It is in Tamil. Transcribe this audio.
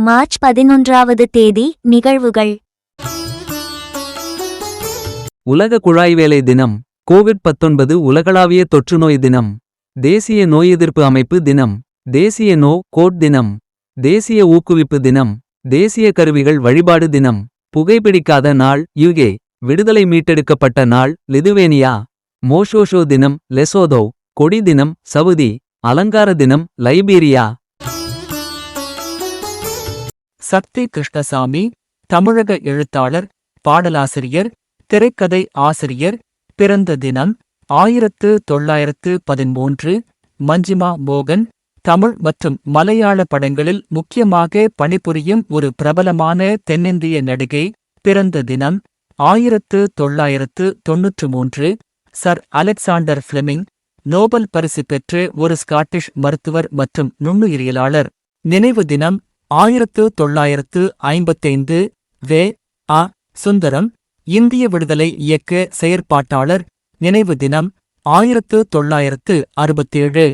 மார்ச் 11வது தேதி. நிகழ்வுகள். உலக குழாய்வேலை தினம். கோவிட்-19 உலகளாவிய தொற்றுநோய் தினம். தேசிய நோய் எதிர்ப்பு அமைப்பு தினம். தேசிய நோ கோட் தினம். தேசிய ஊக்குவிப்பு தினம். தேசிய கருவிகள் வழிபாடு தினம். புகைப்பிடிக்காத நாள் யுகே. விடுதலை மீட்டெடுக்கப்பட்ட நாள் லிதுவேனியா. மோஷோஷோ தினம் லெசோதோ. கொடி தினம் சவுதி. அலங்கார தினம் லைபீரியா. சக்தி கிருஷ்ணசாமி தமிழக எழுத்தாளர், பாடலாசிரியர், திரைக்கதை ஆசிரியர். பிறந்த தினம் 1913. மஞ்சிமா மோகன் தமிழ் மற்றும் மலையாள படங்களில் முக்கியமாக பணிபுரியும் ஒரு பிரபலமான தென்னிந்திய நடிகை. பிறந்த தினம் 1993. சர் அலெக்சாண்டர் ஃபிளெமிங் நோபல் பரிசு பெற்ற ஒரு ஸ்காட்டிஷ் மருத்துவர் மற்றும் நுண்ணுயிரியலாளர். நினைவு தினம் 1955. வே.அ. சுந்தரம் இந்திய விடுதலை இயக்க செயற்பாட்டாளர். நினைவு தினம் 1967.